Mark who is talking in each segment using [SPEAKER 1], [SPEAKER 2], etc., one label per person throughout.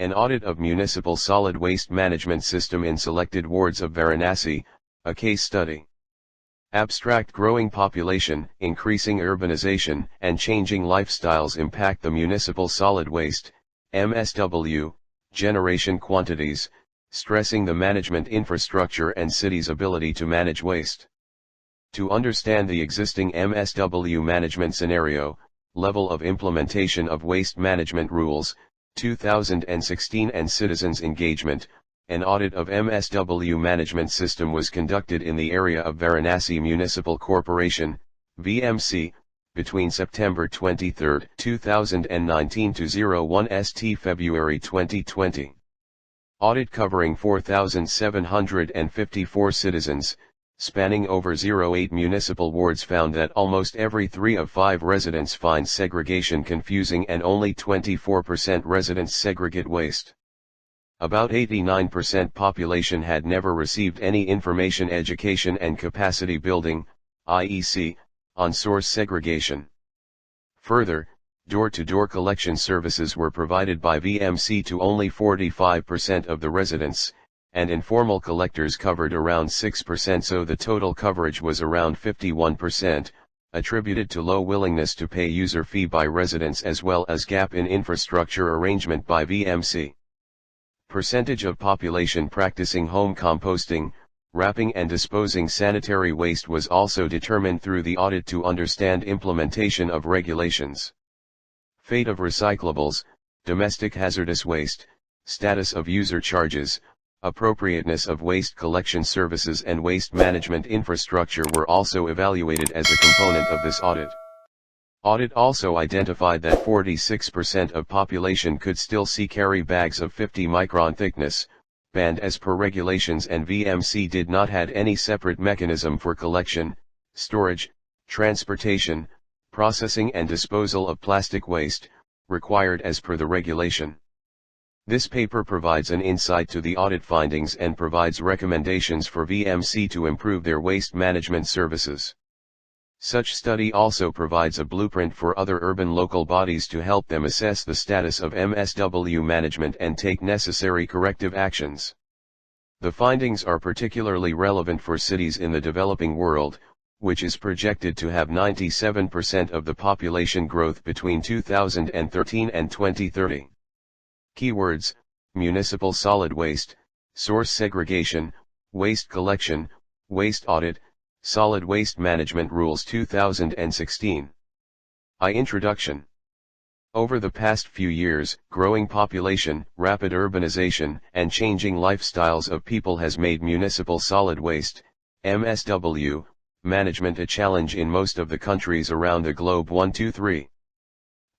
[SPEAKER 1] An audit of municipal solid waste management system in selected wards of Varanasi, a case study. Abstract: growing population, increasing urbanization, and changing lifestyles impact the municipal solid waste, MSW, generation quantities, stressing the management infrastructure and cities' ability to manage waste. To understand the existing MSW management scenario, level of implementation of waste management rules, 2016 and citizens' engagement, an audit of MSW management system was conducted in the area of Varanasi Municipal Corporation, VMC, between September 23, 2019 to 01 St. February 2020. Audit covering 4,754 citizens, spanning over 08 municipal wards, found that almost every 3 of 5 residents find segregation confusing and only 24% residents segregate waste. About 89% population had never received any information, education and capacity building, IEC, on source segregation. Further, door-to-door collection services were provided by VMC to only 45% of the residents, and informal collectors covered around 6%, so the total coverage was around 51%, attributed to low willingness to pay user fee by residents as well as gap in infrastructure arrangement by VMC. Percentage of population practicing home composting, wrapping and disposing sanitary waste was also determined through the audit to understand implementation of regulations. Fate of recyclables, domestic hazardous waste, status of user charges, appropriateness of waste collection services and waste management infrastructure were also evaluated as a component of this audit. Audit also identified that 46% of population could still see carry bags of 50 micron thickness, banned as per regulations, and VMC did not have any separate mechanism for collection, storage, transportation, processing and disposal of plastic waste, required as per the regulation. This paper provides an insight to the audit findings and provides recommendations for VMC to improve their waste management services. Such study also provides a blueprint for other urban local bodies to help them assess the status of MSW management and take necessary corrective actions. The findings are particularly relevant for cities in the developing world, which is projected to have 97% of the population growth between 2013 and 2030. Keywords: municipal solid waste, source segregation, waste collection, waste audit, solid waste management rules 2016. Introduction. Over the past few years, growing population, rapid urbanization, and changing lifestyles of people has made municipal solid waste, MSW, management a challenge in most of the countries around the globe. 1, 2, 3.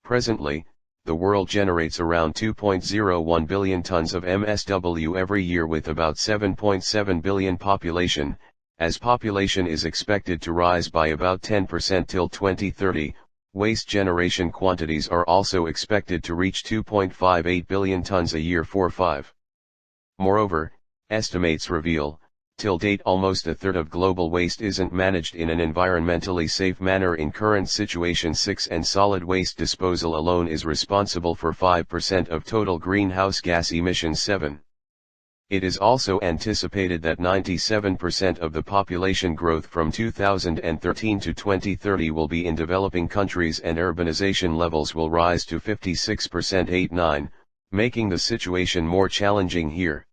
[SPEAKER 1] Presently, the world generates around 2.01 billion tons of MSW every year with about 7.7 billion population. As population is expected to rise by about 10% till 2030, waste generation quantities are also expected to reach 2.58 billion tons a year. 4-5. Moreover, estimates reveal, till date almost a third of global waste isn't managed in an environmentally safe manner in current situation. 6. And solid waste disposal alone is responsible for 5% of total greenhouse gas emissions. 7. It is also anticipated that 97% of the population growth from 2013 to 2030 will be in developing countries and urbanization levels will rise to 56%. 8-9, making the situation more challenging here.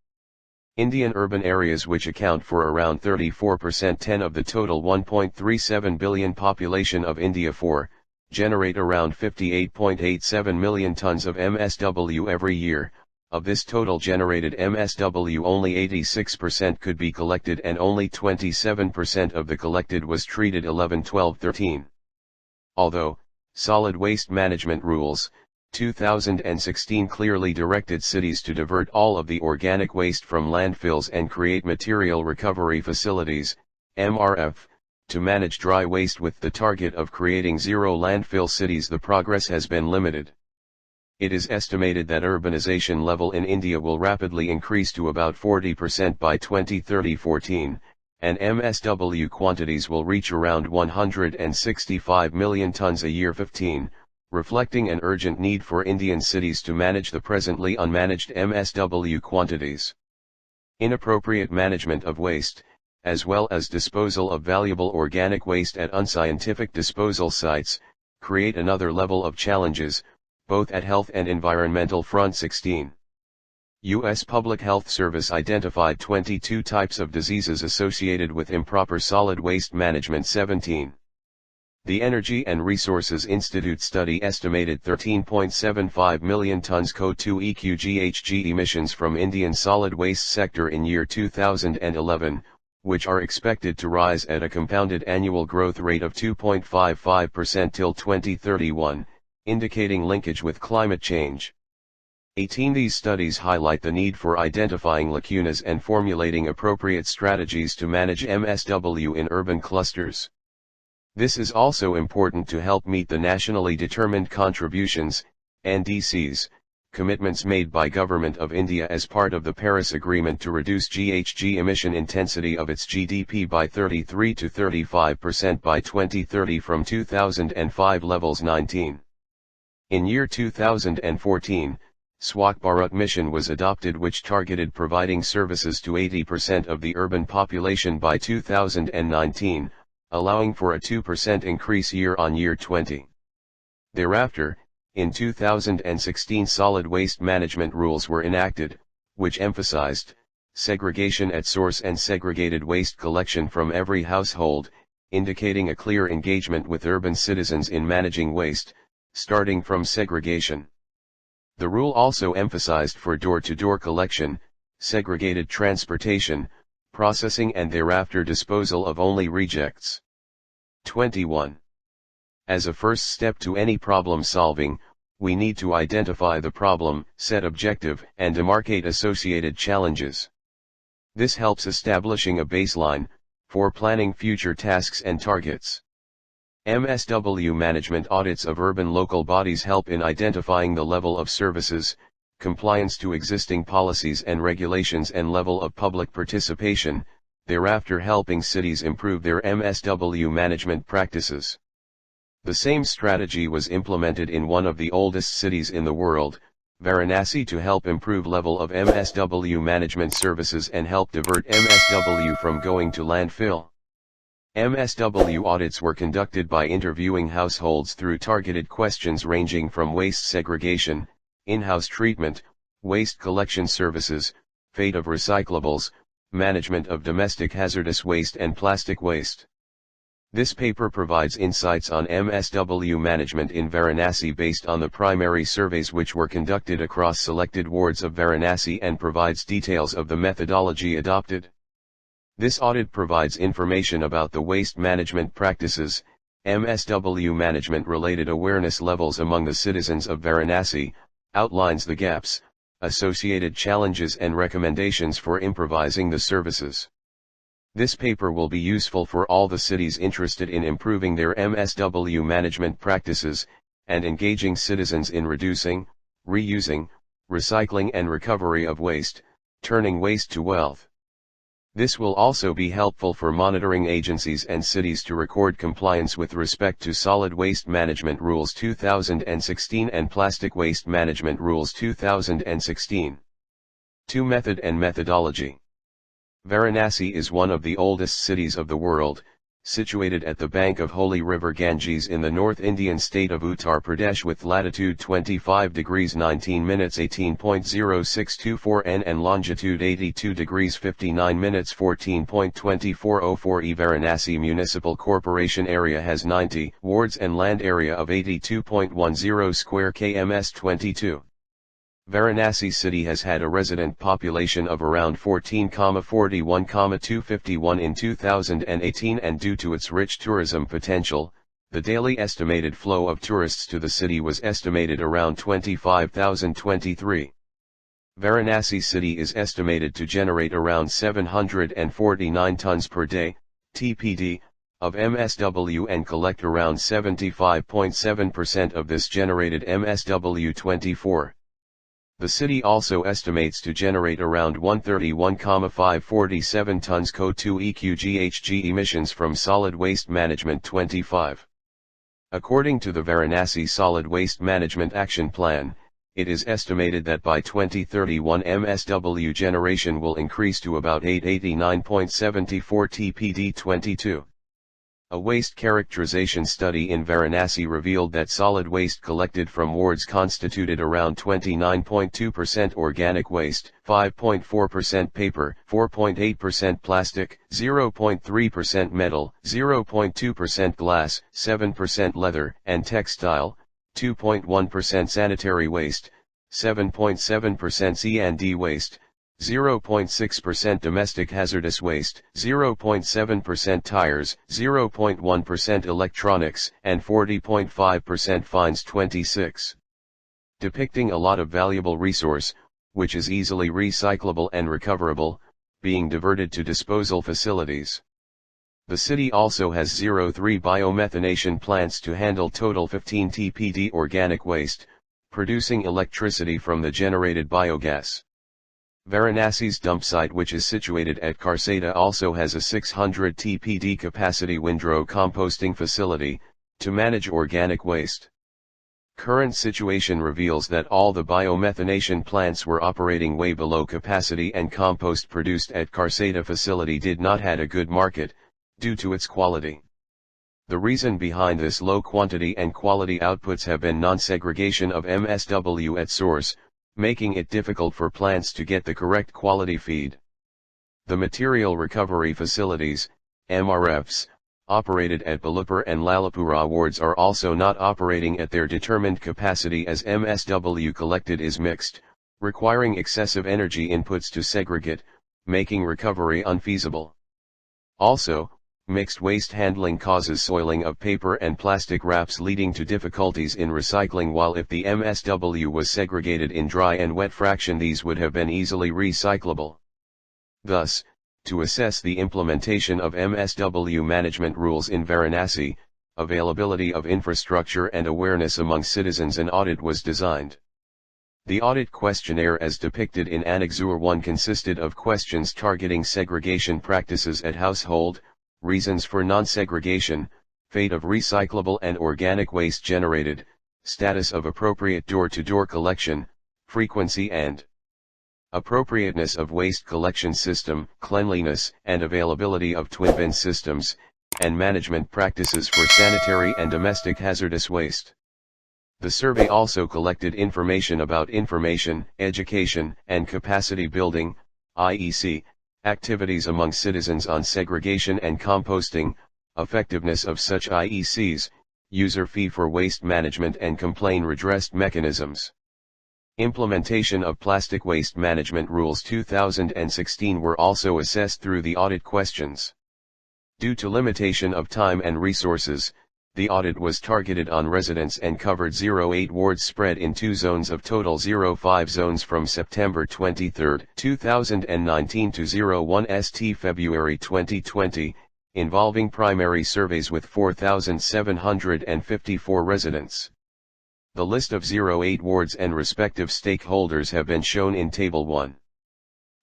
[SPEAKER 1] Indian urban areas, which account for around 34% 10 of the total 1.37 billion population of India, generate around 58.87 million tons of MSW every year. Of this total generated MSW, only 86% could be collected and only 27% of the collected was treated. 11, 12, 13. Although, solid waste management rules, 2016 clearly directed cities to divert all of the organic waste from landfills and create material recovery facilities, MRF, to manage dry waste with the target of creating zero landfill cities, the progress has been limited. It is estimated that urbanization level in India will rapidly increase to about 40% by 2030. 14, and MSW quantities will reach around 165 million tons a year. 15. reflecting an urgent need for Indian cities to manage the presently unmanaged MSW quantities. Inappropriate management of waste, as well as disposal of valuable organic waste at unscientific disposal sites, create another level of challenges, both at health and environmental front. 16. U.S. Public Health Service identified 22 types of diseases associated with improper solid waste management. 17. The Energy and Resources Institute study estimated 13.75 million tons CO2 GHG emissions from Indian solid waste sector in year 2011, which are expected to rise at a compounded annual growth rate of 2.55% till 2031, indicating linkage with climate change. 18. These studies highlight the need for identifying lacunas and formulating appropriate strategies to manage MSW in urban clusters. This is also important to help meet the nationally determined contributions, NDCs, commitments made by Government of India as part of the Paris Agreement to reduce GHG emission intensity of its GDP by 33 to 35% by 2030 from 2005 levels. 19. In year 2014, Swachh Bharat mission was adopted, which targeted providing services to 80% of the urban population by 2019, allowing for a 2% increase year-on-year. 20. Thereafter, in 2016 solid waste management rules were enacted, which emphasized segregation at source and segregated waste collection from every household, indicating a clear engagement with urban citizens in managing waste, starting from segregation. The rule also emphasized for door-to-door collection, segregated transportation, processing and thereafter disposal of only rejects. 21. As a first step to any problem solving, we need to identify the problem, set objective, and demarcate associated challenges. This helps establishing a baseline for planning future tasks and targets. MSW management audits of urban local bodies help in identifying the level of services, compliance to existing policies and regulations, and level of public participation, thereafter helping cities improve their MSW management practices. The same strategy was implemented in one of the oldest cities in the world, Varanasi, to help improve level of MSW management services and help divert MSW from going to landfill. MSW audits were conducted by interviewing households through targeted questions ranging from waste segregation, in-house treatment, waste collection services, fate of recyclables, management of domestic hazardous waste and plastic waste. This paper provides insights on MSW management in Varanasi based on the primary surveys which were conducted across selected wards of Varanasi and provides details of the methodology adopted. This audit provides information about the waste management practices, MSW management related awareness levels among the citizens of Varanasi, outlines the gaps, associated challenges and recommendations for improvising the services. This paper will be useful for all the cities interested in improving their MSW management practices, and engaging citizens in reducing, reusing, recycling and recovery of waste, turning waste to wealth. This will also be helpful for monitoring agencies and cities to record compliance with respect to Solid Waste Management Rules 2016 and Plastic Waste Management Rules 2016. 2. Method and methodology. Varanasi is one of the oldest cities of the world, situated at the bank of holy river Ganges in the North Indian state of Uttar Pradesh with latitude 25 degrees 19 minutes 18.0624 n and longitude 82 degrees 59 minutes 14.2404 e. Varanasi Municipal Corporation area has 90 wards and land area of 82.10 square kms 22. Varanasi city has had a resident population of around 14,41,251 in 2018, and due to its rich tourism potential, the daily estimated flow of tourists to the city was estimated around 25,023. Varanasi city is estimated to generate around 749 tons per day, TPD, of MSW and collect around 75.7% of this generated MSW. 24. The city also estimates to generate around 131,547 tons CO2 GHG emissions from solid waste management. 25. According to the Varanasi Solid Waste Management Action Plan, it is estimated that by 2031 MSW generation will increase to about 889.74 TPD22. A waste characterization study in Varanasi revealed that solid waste collected from wards constituted around 29.2% organic waste, 5.4% paper, 4.8% plastic, 0.3% metal, 0.2% glass, 7% leather and textile, 2.1% sanitary waste, 7.7% C&D waste, 0.6% domestic hazardous waste, 0.7% tires, 0.1% electronics, and 40.5% fines. 26. Depicting a lot of valuable resource, which is easily recyclable and recoverable, being diverted to disposal facilities. The city also has 03 biomethanation plants to handle total 15 TPD organic waste, producing electricity from the generated biogas. Varanasi's dump site, which is situated at Karseda, also has a 600 TPD capacity windrow composting facility, to manage organic waste. Current situation reveals that all the biomethanation plants were operating way below capacity, and compost produced at Karseda facility did not have a good market, due to its quality. The reason behind this low quantity and quality outputs have been non-segregation of MSW at source, making it difficult for plants to get the correct quality feed. The material recovery facilities, MRFs, operated at Balapur and Lalapura wards are also not operating at their determined capacity, as MSW collected is mixed, requiring excessive energy inputs to segregate, making recovery unfeasible. Also, mixed waste handling causes soiling of paper and plastic wraps, leading to difficulties in recycling, while if the MSW was segregated in dry and wet fraction, these would have been easily recyclable. Thus, to assess the implementation of MSW management rules in Varanasi, availability of infrastructure and awareness among citizens, an audit was designed. The audit questionnaire as depicted in Annexure 1 consisted of questions targeting segregation practices at household, reasons for non-segregation, fate of recyclable and organic waste generated, status of appropriate door-to-door collection, frequency and appropriateness of waste collection system, cleanliness and availability of twin bin systems, and management practices for sanitary and domestic hazardous waste. The survey also collected information about information, education, and capacity building, IEC, activities among citizens on segregation and composting, effectiveness of such IECs, user fee for waste management and complaint redress mechanisms. Implementation of Plastic Waste Management Rules 2016 were also assessed through the audit questions. Due to limitation of time and resources, the audit was targeted on residents and covered 08 wards spread in 2 zones of total 05 zones from September 23, 2019 to 01 St. February 2020, involving primary surveys with 4,754 residents. The list of 08 wards and respective stakeholders have been shown in Table 1.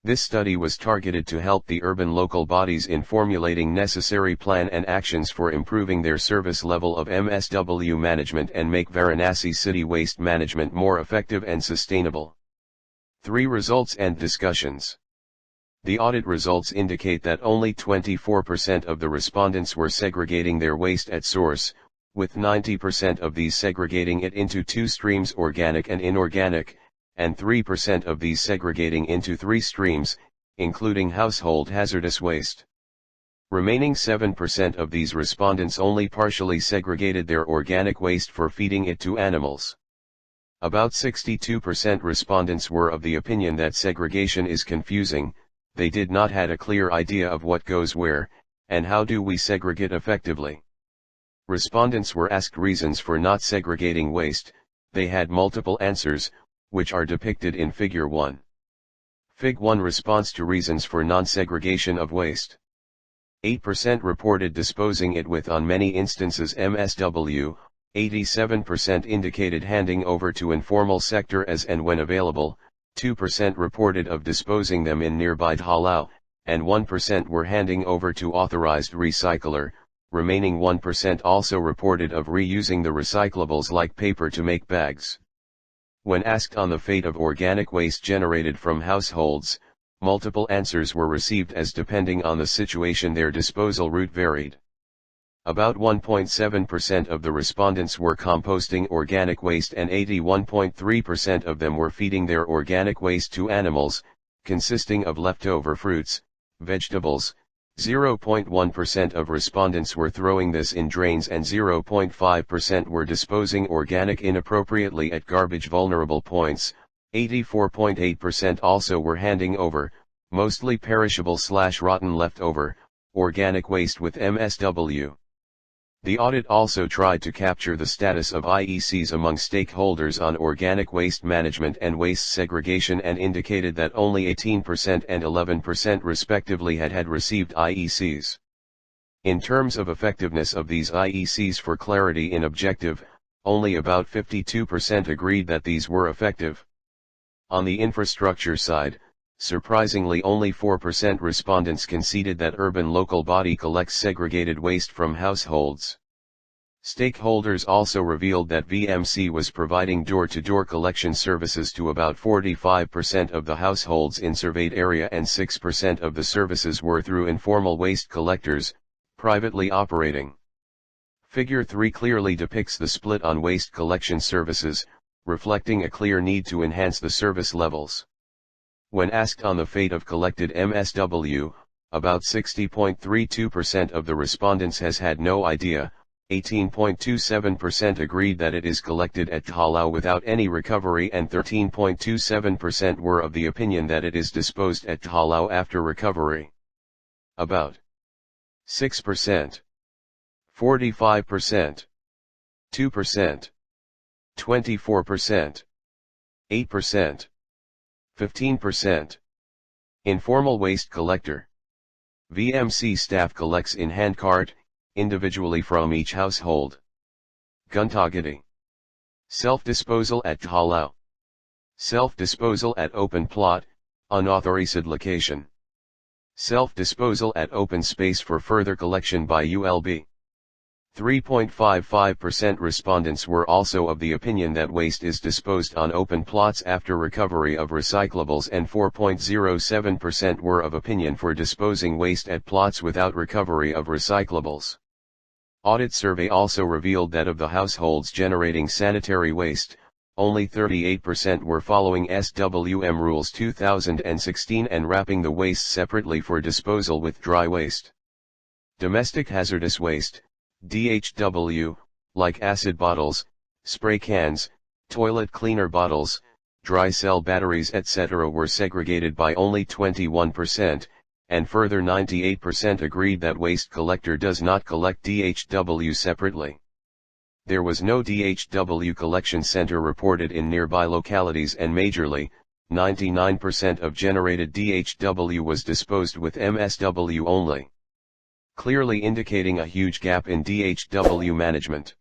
[SPEAKER 1] This study was targeted to help the urban local bodies in formulating necessary plan and actions for improving their service level of MSW management and make Varanasi city waste management more effective and sustainable. 3 results and discussions. The audit results indicate that only 24% of the respondents were segregating their waste at source, with 90% of these segregating it into 2 streams, organic and inorganic, and 3% of these segregating into 3 streams, including household hazardous waste. Remaining 7% of these respondents only partially segregated their organic waste for feeding it to animals. About 62% respondents were of the opinion that segregation is confusing, they did not have a clear idea of what goes where, and how do we segregate effectively. Respondents were asked reasons for not segregating waste, they had multiple answers, which are depicted in Figure 1. Fig 1 response to reasons for non-segregation of waste. 8% reported disposing it with on many instances MSW, 87% indicated handing over to informal sector as and when available, 2% reported of disposing them in nearby Dhalau, and 1% were handing over to authorized recycler, remaining 1% also reported of reusing the recyclables like paper to make bags. When asked on the fate of organic waste generated from households, multiple answers were received as depending on the situation their disposal route varied. About 1.7% of the respondents were composting organic waste and 81.3% of them were feeding their organic waste to animals, consisting of leftover fruits, vegetables. 0.1% of respondents were throwing this in drains and 0.5% were disposing organic inappropriately at garbage vulnerable points. 84.8% also were handing over, mostly perishable/rotten leftover, organic waste with MSW. The audit also tried to capture the status of IECs among stakeholders on organic waste management and waste segregation and indicated that only 18% and 11% respectively had received IECs. In terms of effectiveness of these IECs, for clarity in objective, only about 52% agreed that these were effective. On the infrastructure side, surprisingly only 4% respondents conceded that urban local body collects segregated waste from households. Stakeholders also revealed that VMC was providing door-to-door collection services to about 45% of the households in surveyed area and 6% of the services were through informal waste collectors, privately operating. Figure 3 clearly depicts the split on waste collection services, reflecting a clear need to enhance the service levels. When asked on the fate of collected MSW, about 60.32% of the respondents has had no idea, 18.27% agreed that it is collected at Thalau without any recovery and 13.27% were of the opinion that it is disposed at Thalau after recovery. About 6%, 45%, 2%, 24%, 8%, 15%. Informal waste collector. VMC staff collects in handcart, individually from each household. Guntagati. Self-disposal at Thalau. Self-disposal at open plot, unauthorized location. Self-disposal at open space for further collection by ULB. 3.55% respondents were also of the opinion that waste is disposed on open plots after recovery of recyclables and 4.07% were of opinion for disposing waste at plots without recovery of recyclables. Audit survey also revealed that of the households generating sanitary waste, only 38% were following SWM Rules 2016 and wrapping the waste separately for disposal with dry waste. Domestic hazardous waste, DHW, like acid bottles, spray cans, toilet cleaner bottles, dry cell batteries etc. were segregated by only 21%, and further 98% agreed that waste collector does not collect DHW separately. There was no DHW collection center reported in nearby localities and majorly, 99% of generated DHW was disposed with MSW only, clearly indicating a huge gap in DHW management.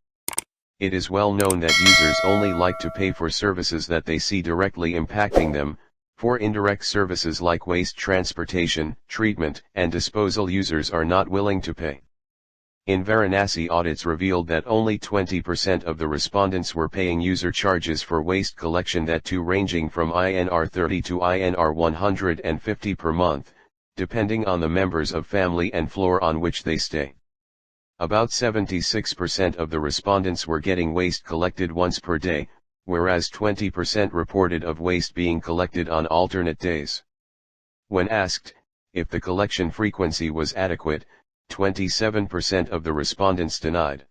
[SPEAKER 1] It is well known that users only like to pay for services that they see directly impacting them. For indirect services like waste transportation, treatment, and disposal, users are not willing to pay. In Varanasi, audits revealed that only 20% of the respondents were paying user charges for waste collection, that too ranging from INR 30 to INR 150 per month, depending on the members of family and floor on which they stay. About 76% of the respondents were getting waste collected once per day, whereas 20% reported of waste being collected on alternate days. When asked if the collection frequency was adequate, 27% of the respondents denied.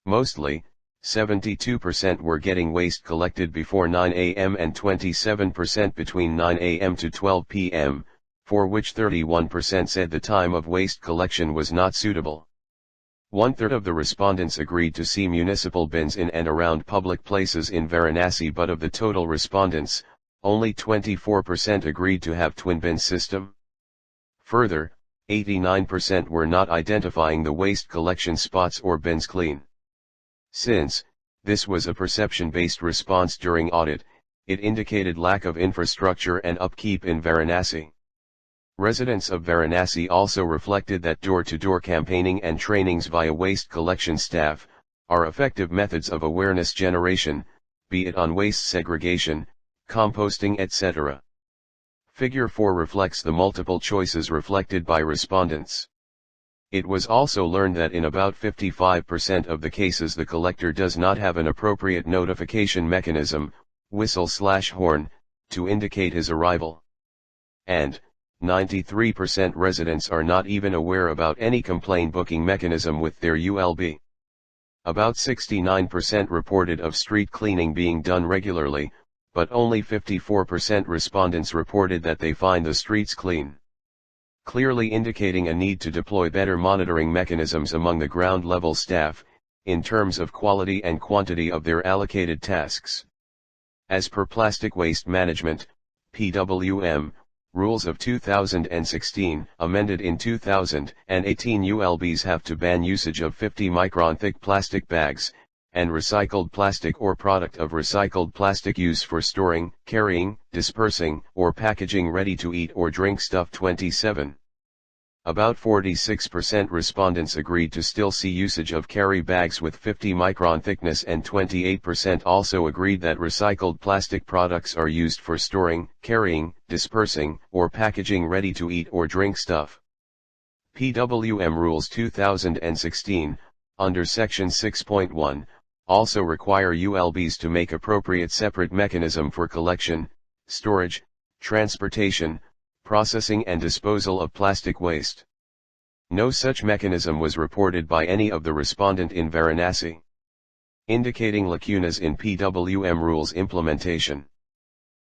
[SPEAKER 1] Mostly, 72% were getting waste collected before 9 a.m. and 27% between 9 a.m. to 12 p.m., for which 31% said the time of waste collection was not suitable. 1/3 of the respondents agreed to see municipal bins in and around public places in Varanasi, but of the total respondents, only 24% agreed to have twin bin system. Further, 89% were not identifying the waste collection spots or bins clean. Since this was a perception-based response during audit, it indicated lack of infrastructure and upkeep in Varanasi. Residents of Varanasi also reflected that door-to-door campaigning and trainings via waste collection staff are effective methods of awareness generation, be it on waste segregation, composting, etc. Figure 4 reflects the multiple choices reflected by respondents. It was also learned that in about 55% of the cases the collector does not have an appropriate notification mechanism, whistle/horn, to indicate his arrival. And 93% residents are not even aware about any complaint booking mechanism with their ULB. About 69% reported of street cleaning being done regularly, but only 54% respondents reported that they find the streets clean, clearly indicating a need to deploy better monitoring mechanisms among the ground-level staff, in terms of quality and quantity of their allocated tasks. As per Plastic Waste Management, PWM, Rules of 2016, amended in 2018, ULBs have to ban usage of 50-micron thick plastic bags, and recycled plastic or product of recycled plastic use for storing, carrying, dispersing, or packaging ready-to-eat or drink stuff. 27. About 46% respondents agreed to still see usage of carry bags with 50-micron thickness, and 28% also agreed that recycled plastic products are used for storing, carrying, dispersing, or packaging ready-to-eat or drink stuff. PWM Rules 2016, under Section 6.1, also require ULBs to make appropriate separate mechanism for collection, storage, transportation, processing and disposal of plastic waste. No such mechanism was reported by any of the respondent in Varanasi, indicating lacunas in PWM rules implementation.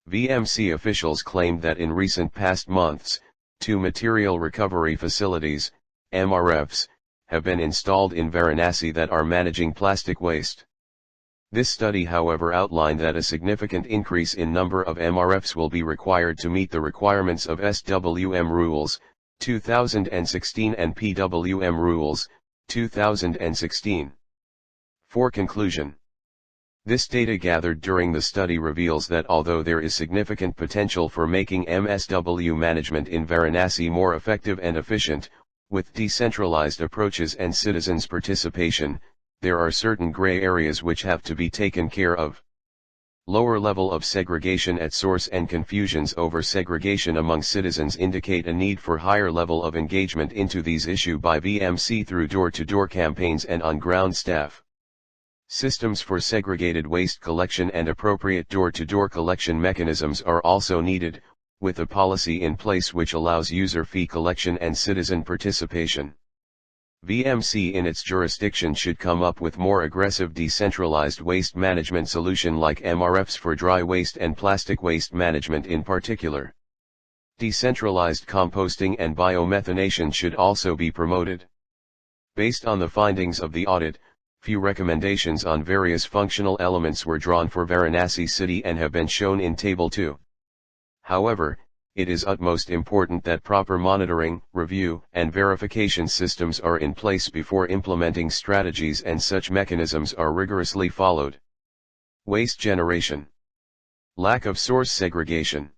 [SPEAKER 1] VMC officials claimed that in recent past months, 2 material recovery facilities, MRFs, have been installed in Varanasi that are managing plastic waste. This study, however, outlined that a significant increase in number of MRFs will be required to meet the requirements of SWM Rules, 2016 and PWM Rules, 2016. For conclusion, this data gathered during the study reveals that although there is significant potential for making MSW management in Varanasi more effective and efficient, with decentralized approaches and citizens' participation, there are certain gray areas which have to be taken care of. Lower level of segregation at source and confusions over segregation among citizens indicate a need for higher level of engagement into these issues by VMC through door-to-door campaigns and on-ground staff. Systems for segregated waste collection and appropriate door-to-door collection mechanisms are also needed, with a policy in place which allows user fee collection and citizen participation. VMC in its jurisdiction should come up with more aggressive decentralized waste management solution like MRFs for dry waste and plastic waste management in particular. Decentralized composting and biomethanation should also be promoted. Based on the findings of the audit, few recommendations on various functional elements were drawn for Varanasi city and have been shown in Table 2. However, it is utmost important that proper monitoring, review, and verification systems are in place before implementing strategies, and such mechanisms are rigorously followed. Waste generation. Lack of source segregation.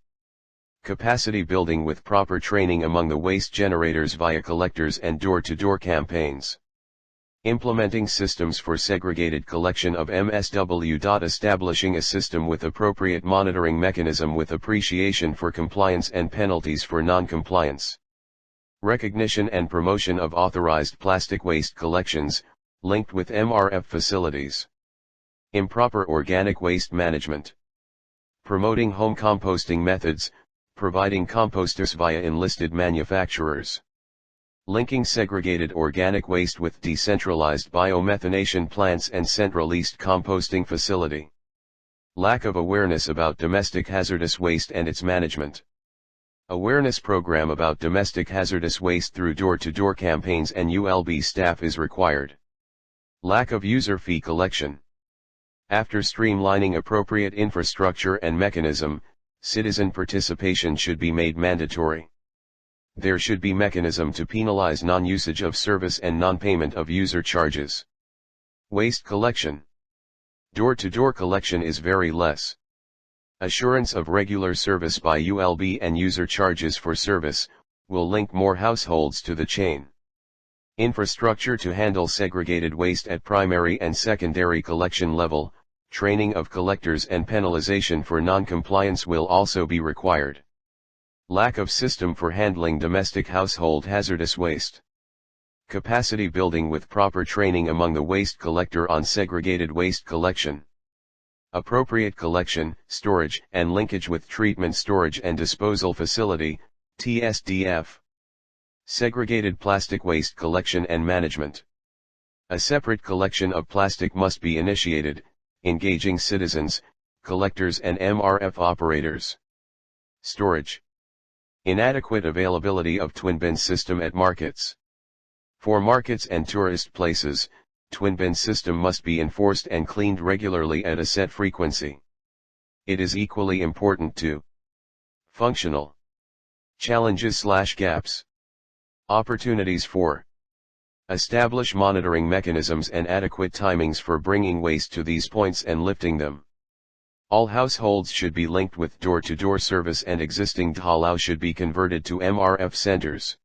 [SPEAKER 1] Capacity building with proper training among the waste generators via collectors and door-to-door campaigns. Implementing systems for segregated collection of MSW. Establishing a system with appropriate monitoring mechanism with appreciation for compliance and penalties for non-compliance. Recognition and promotion of authorized plastic waste collections, linked with MRF facilities. Improper organic waste management. Promoting home composting methods, providing composters via enlisted manufacturers. Linking segregated organic waste with decentralized biomethanation plants and centralized composting facility. Lack of awareness about domestic hazardous waste and its management. Awareness program about domestic hazardous waste through door-to-door campaigns and ULB staff is required. Lack of user fee collection. After streamlining appropriate infrastructure and mechanism, citizen participation should be made mandatory. There should be mechanism to penalize non-usage of service and non-payment of user charges. Waste collection. Door-to-door collection is very less. Assurance of regular service by ULB and user charges for service, will link more households to the chain. Infrastructure to handle segregated waste at primary and secondary collection level, training of collectors and penalization for non-compliance will also be required. Lack of system for handling domestic household hazardous waste. Capacity building with proper training among the waste collector on segregated waste collection. Appropriate collection, storage and linkage with treatment storage and disposal facility, TSDF. Segregated plastic waste collection and management. A separate collection of plastic must be initiated, engaging citizens, collectors and MRF operators. Storage. Inadequate availability of twin bin system at markets. For markets and tourist places, twin bin system must be enforced and cleaned regularly at a set frequency. It is equally important to functional challenges/gaps. Opportunities for establish monitoring mechanisms and adequate timings for bringing waste to these points and lifting them. All households should be linked with door-to-door service and existing DHALAO should be converted to MRF centers.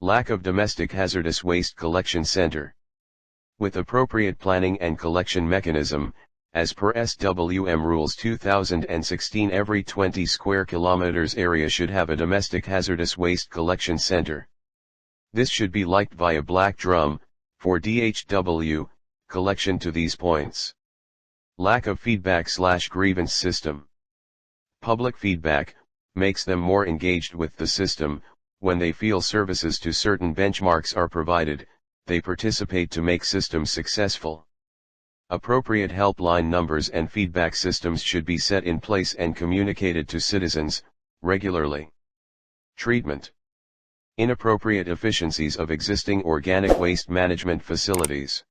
[SPEAKER 1] Lack of domestic hazardous waste collection center. With appropriate planning and collection mechanism, as per SWM Rules 2016, every 20 square kilometers area should have a domestic hazardous waste collection center. This should be linked via black drum, for DHW, collection to these points. Lack of feedback/grievance system. Public feedback makes them more engaged with the system. When they feel services to certain benchmarks are provided, they participate to make systems successful. Appropriate helpline numbers and feedback systems should be set in place and communicated to citizens regularly. Treatment. Inappropriate efficiencies of existing organic waste management facilities.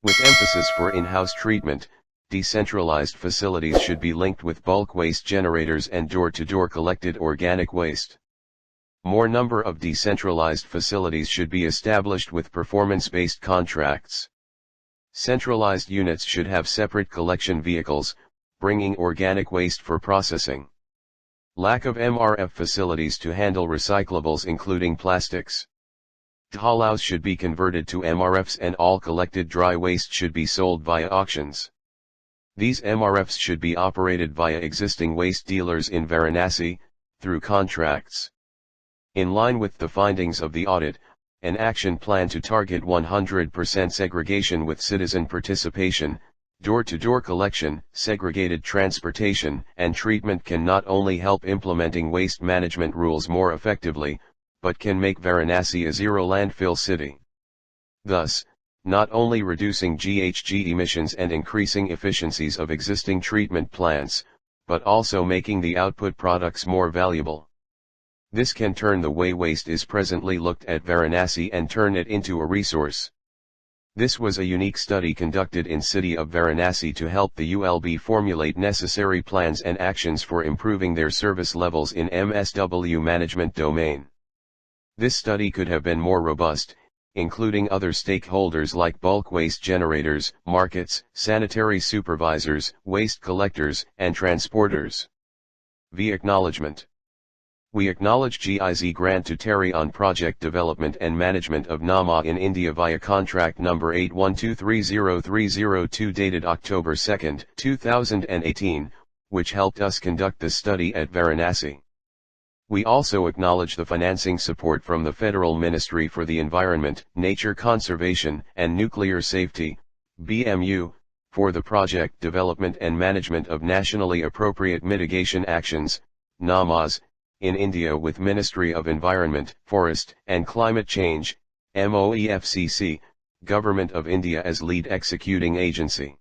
[SPEAKER 1] With emphasis for in-house treatment, decentralized facilities should be linked with bulk waste generators and door-to-door collected organic waste. More number of decentralized facilities should be established with performance-based contracts. Centralized units should have separate collection vehicles, bringing organic waste for processing. Lack of MRF facilities to handle recyclables including plastics. DHALAOs should be converted to MRFs and all collected dry waste should be sold via auctions. These MRFs should be operated via existing waste dealers in Varanasi, through contracts. In line with the findings of the audit, an action plan to target 100% segregation with citizen participation, door-to-door collection, segregated transportation and treatment can not only help implementing waste management rules more effectively, but can make Varanasi a zero landfill city. Thus, not only reducing GHG emissions and increasing efficiencies of existing treatment plants, but also making the output products more valuable. This can turn the way waste is presently looked at Varanasi and turn it into a resource. This was a unique study conducted in city of Varanasi to help the ULB formulate necessary plans and actions for improving their service levels in MSW management domain. This study could have been more robust, including other stakeholders like bulk waste generators, markets, sanitary supervisors, waste collectors, and transporters. V. Acknowledgement. We acknowledge GIZ grant to TERI on project development and management of NAMA in India via contract number 81230302 dated October 2, 2018, which helped us conduct the study at Varanasi. We also acknowledge the financing support from the Federal Ministry for the Environment, Nature Conservation and Nuclear Safety, BMU, for the project development and management of nationally appropriate mitigation actions, NAMAs, in India with Ministry of Environment, Forest and Climate Change, MOEFCC, Government of India as lead executing agency.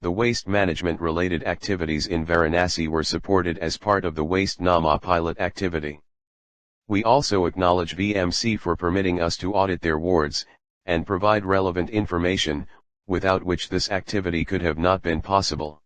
[SPEAKER 1] The waste management related activities in Varanasi were supported as part of the Waste NAMA pilot activity. We also acknowledge VMC for permitting us to audit their wards, and provide relevant information, without which this activity could have not been possible.